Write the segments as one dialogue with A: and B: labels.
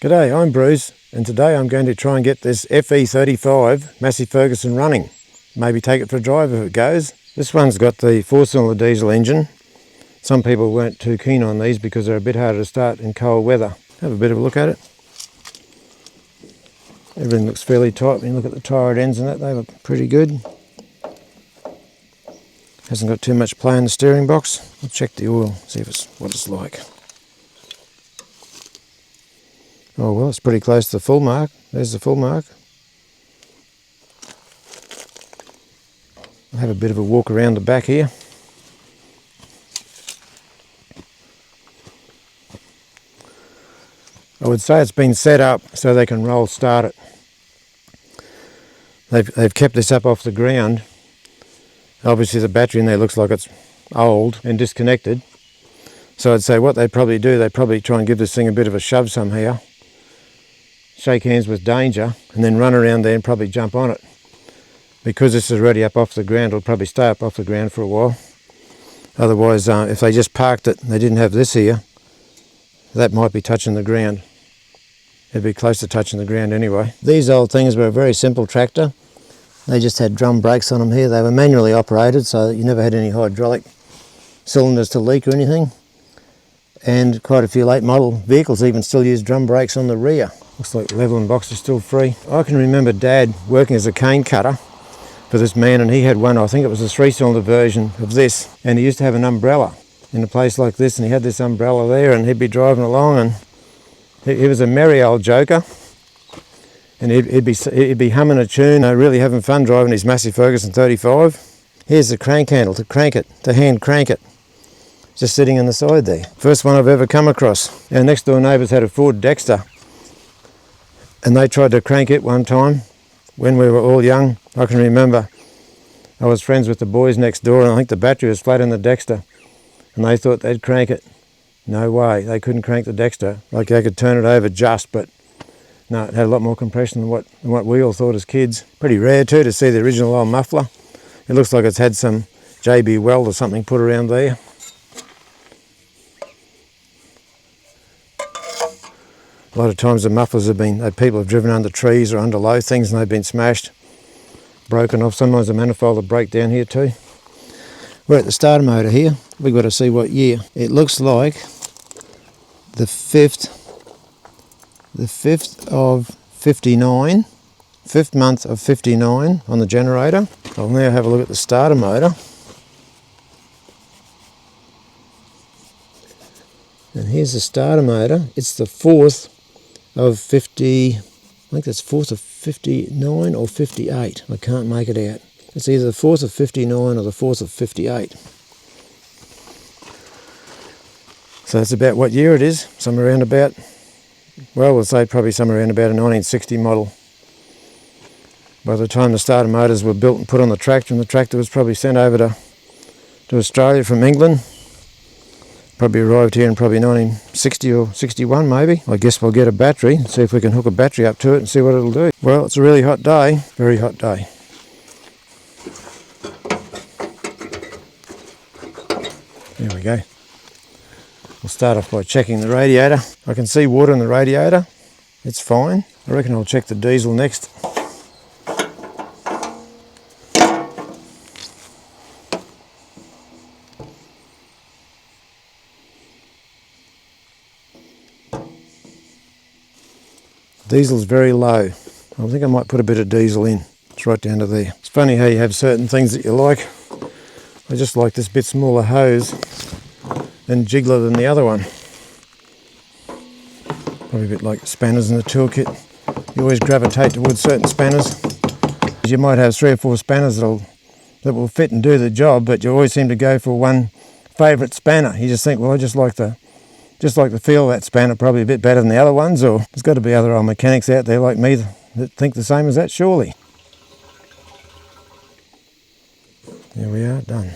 A: G'day, I'm Bruce, and today I'm going to try and get this FE35 Massey Ferguson running. Maybe take it for a drive if it goes. This one's got the 4-cylinder diesel engine. Some people weren't too keen on these because they're a bit harder to start in cold weather. Have a bit of a look at it. Everything looks fairly tight. When you look at the tyre ends and that, they look pretty good. Hasn't got too much play in the steering box. I'll check the oil, see if it's what it's like. Oh well, it's pretty close to the full mark. There's the full mark. I'll have a bit of a walk around the back here. I would say it's been set up so they can roll start it. They've kept this up off the ground. Obviously the battery in there looks like it's old and disconnected. So I'd say what they'd probably do, they'd probably try and give this thing a bit of a shove somehow. Shake hands with danger and then run around there and probably jump on it. Because this is already up off the ground, it'll probably stay up off the ground for a while. Otherwise, if they just parked it and they didn't have this here, that might be touching the ground. It'd be close to touching the ground anyway. These old things were a very simple tractor. They just had drum brakes on them here. They were manually operated, so you never had any hydraulic cylinders to leak or anything. And quite a few late model vehicles even still use drum brakes on the rear. Looks like level and box is still free. I can remember Dad working as a cane cutter for this man, and he had one, I think it was a 3-cylinder version of this, and he used to have an umbrella in a place like this, and he had this umbrella there, and he'd be driving along, and he was a merry old joker, and he'd be humming a tune, really having fun driving his Massey Ferguson 35. Here's the crank handle to crank it, to hand crank it, just sitting on the side there. First one I've ever come across. Our next door neighbours had a Ford Dexter, and they tried to crank it one time when we were all young. I can remember I was friends with the boys next door, and I think the battery was flat in the Dexter, and they thought they'd crank it. No way, they couldn't crank the Dexter. Like they could turn it over just, but no, it had a lot more compression than what we all thought as kids. Pretty rare too to see the original old muffler. It looks like it's had some JB Weld or something put around there. A lot of times the mufflers have been, people have driven under trees or under low things and they've been smashed, broken off. Sometimes the manifold will break down here too. We're at the starter motor here. We've got to see what year. It looks like the 5th of 59, 5th month of 59 on the generator. I'll now have a look at the starter motor. And here's the starter motor. It's the 4th of 50, I think that's 4th of 59 or 58. I can't make it out. It's either the 4th of 59 or the 4th of 58. So that's about what year it is. Somewhere around about, well, we'll say probably somewhere around about a 1960 model. By the time the starter motors were built and put on the tractor, and the tractor was probably sent over to Australia from England. Probably arrived here in probably 1960 or 61 maybe. I guess we'll get a battery and see if we can hook a battery up to it and see what it'll do. Well, it's a really hot day, very hot day. There we go. We'll start off by checking the radiator. I can see water in the radiator. It's fine. I reckon I'll check the diesel next. Diesel's very low. I think I might put a bit of diesel in. It's right down to there. It's funny how you have certain things that you like. I just like this bit smaller hose and jiggler than the other one. Probably a bit like spanners in the toolkit. You always gravitate towards certain spanners. You might have 3 or 4 spanners that will fit and do the job, but you always seem to go for one favourite spanner. You just think, well, I just like the feel of that spanner probably a bit better than the other ones, or there's got to be other old mechanics out there like me that think the same as that, surely. There we are, done.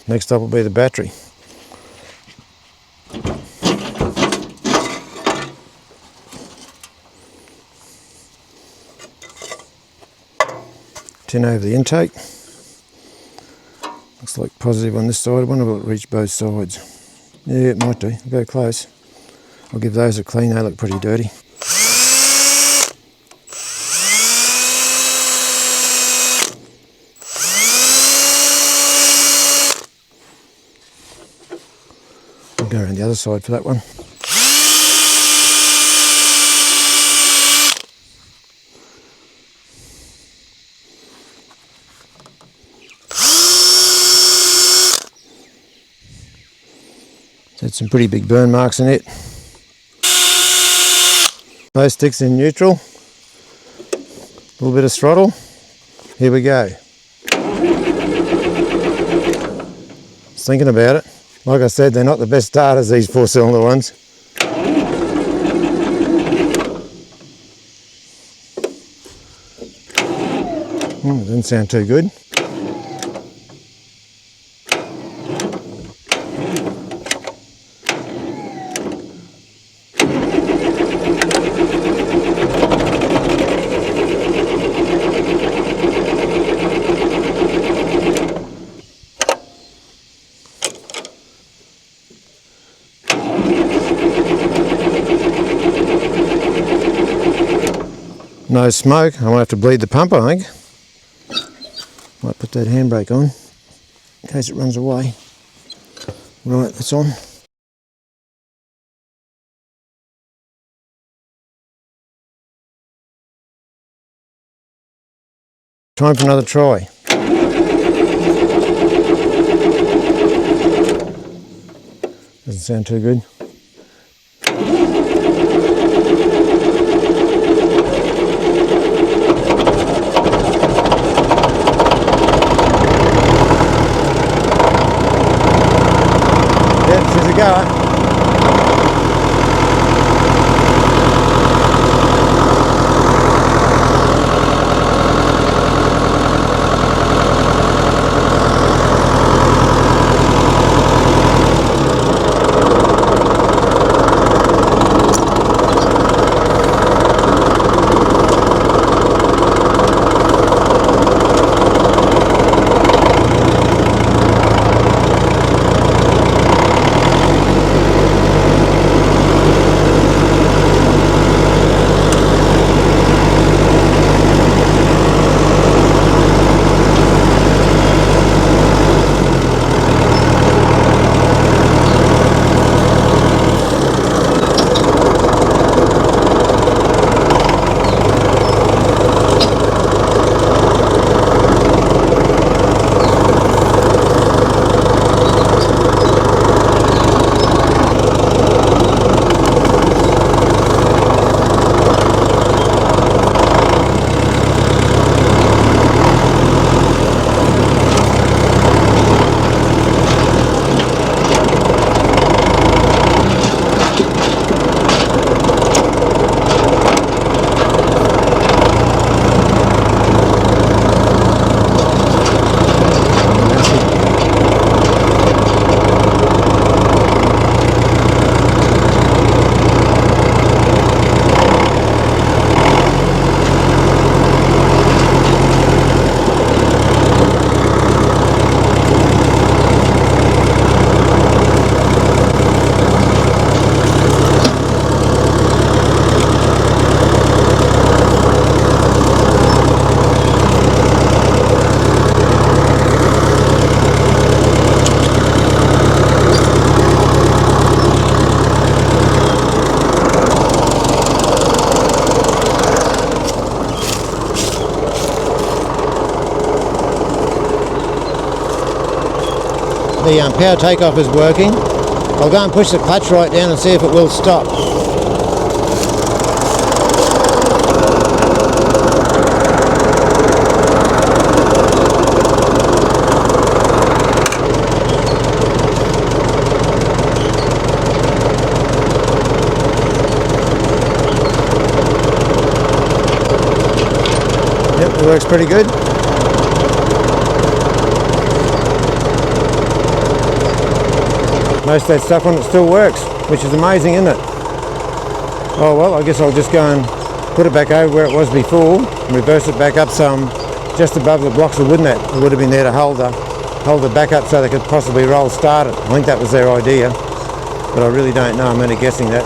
A: Next up will be the battery. Tin over the intake. Looks like positive on this side. I wonder if it'll reach both sides. Yeah, it might do. I'll go close. I'll give those a clean. They look pretty dirty. I'll go around the other side for that one. Had some pretty big burn marks in it. Both sticks in neutral. A little bit of throttle. Here we go. Just thinking about it. Like I said, they're not the best starters, these 4-cylinder ones. Doesn't sound too good. No smoke. I might have to bleed the pump, I think. Might put that handbrake on in case it runs away. Right, that's on. Time for another try. Doesn't sound too good. Yeah, she's a goer. The power takeoff is working. I'll go and push the clutch right down and see if it will stop. Yep, it works pretty good. Most of that stuff on it still works, which is amazing, isn't it? Oh well, I guess I'll just go and put it back over where it was before, and reverse it back up some just above the blocks of wood net. It would have been there to hold hold it back up so they could possibly roll start it. I think that was their idea, but I really don't know, I'm only guessing that.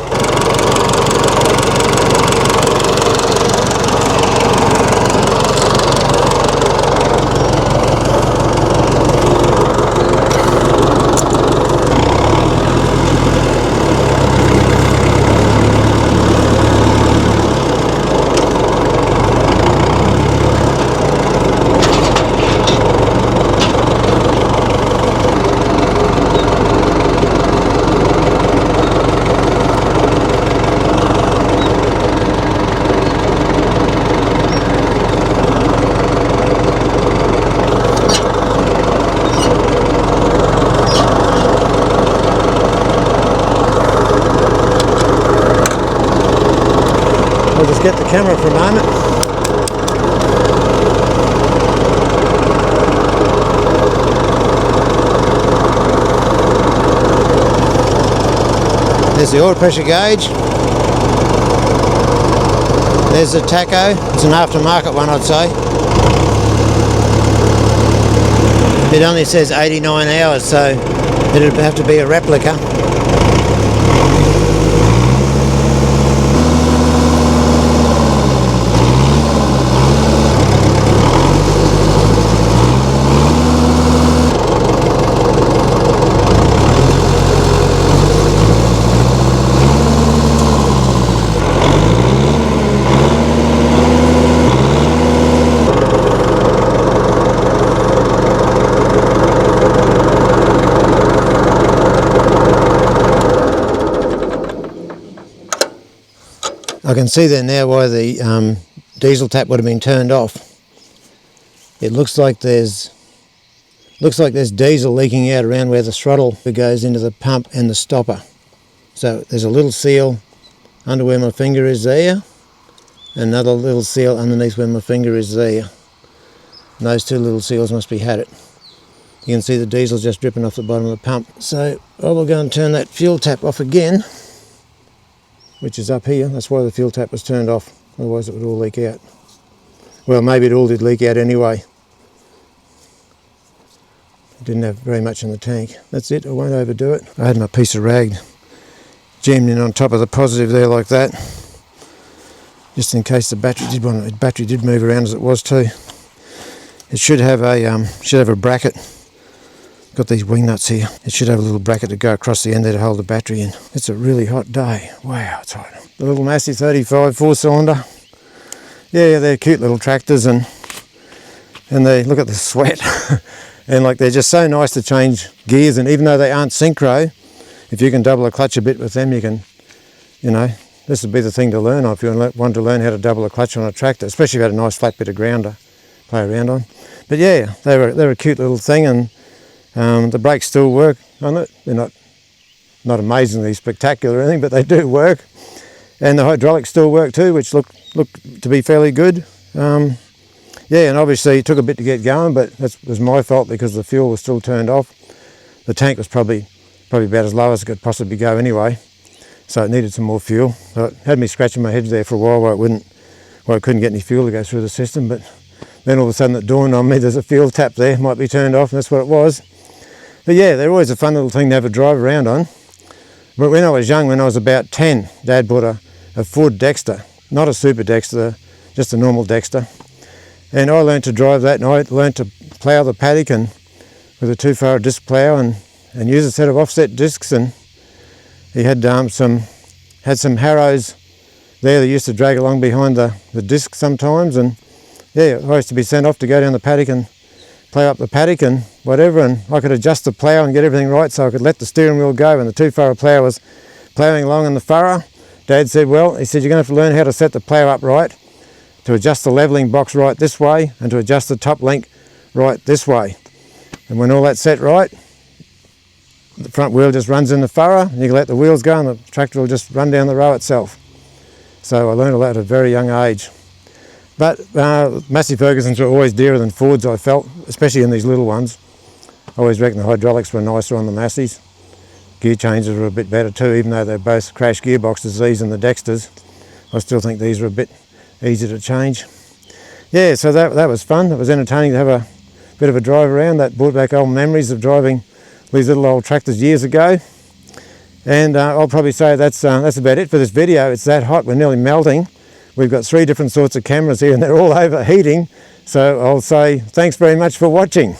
A: I'll just get the camera for a moment. There's the oil pressure gauge. There's the tacho. It's an aftermarket one, I'd say. It only says 89 hours, so it'd have to be a replica. I can see there now why the diesel tap would have been turned off. It looks like there's diesel leaking out around where the throttle goes into the pump and the stopper. So there's a little seal under where my finger is there, another little seal underneath where my finger is there. And those two little seals must be had it. You can see the diesel just dripping off the bottom of the pump. So I will go and turn that fuel tap off again, which is up here. That's why the fuel tap was turned off, otherwise it would all leak out. Well, maybe it all did leak out anyway. It didn't have very much in the tank. That's it, I won't overdo it. I had my piece of rag jammed in on top of the positive there like that, just in case the battery did move around, as it was too. It should have a bracket. Got these wing nuts here. It should have a little bracket to go across the end there to hold the battery in. It's a really hot day. Wow, it's hot. The little Massey 35 4-cylinder. Yeah, they're cute little tractors, and they look at the sweat. And like, they're just so nice to change gears, and even though they aren't synchro, if you can double a clutch a bit with them, you can, this would be the thing to learn on if you want to learn how to double a clutch on a tractor, especially if you had a nice flat bit of ground to play around on. But yeah, they're a cute little thing, and the brakes still work on it. They're not amazingly spectacular or anything, but they do work. And the hydraulics still work too, which look to be fairly good. Yeah, and obviously it took a bit to get going, but that was my fault because the fuel was still turned off. The tank was probably about as low as it could possibly go anyway, so it needed some more fuel. So it had me scratching my head there for a while where I couldn't get any fuel to go through the system, but then all of a sudden it dawned on me there's a fuel tap there, might be turned off, and that's what it was. But yeah, they're always a fun little thing to have a drive around on. But when I was young, when I was about 10, Dad bought a Ford Dexter, not a Super Dexter, just a normal Dexter. And I learned to drive that, and I learned to plough the paddock and with a 2-furrow disc plough and use a set of offset discs. And he had some harrows there that used to drag along behind the disc sometimes. And yeah, I used to be sent off to go down the paddock and plough up the paddock and whatever, and I could adjust the plough and get everything right so I could let the steering wheel go when the 2-furrow plough was ploughing along in the furrow. Dad said, well, he said, you're going to have to learn how to set the plough up right, to adjust the levelling box right this way, and to adjust the top link right this way. And when all that's set right, the front wheel just runs in the furrow, and you can let the wheels go and the tractor will just run down the row itself. So I learned all that at a very young age. But Massey Fergusons were always dearer than Fords, I felt, especially in these little ones. I always reckon the hydraulics were nicer on the Masseys. Gear changes were a bit better too, even though they're both crash gearboxes, these and the Dexters. I still think these were a bit easier to change. Yeah, so that was fun. It was entertaining to have a bit of a drive around. That brought back old memories of driving these little old tractors years ago. And I'll probably say that's about it for this video. It's that hot, we're nearly melting. We've got 3 different sorts of cameras here and they're all overheating. So I'll say thanks very much for watching.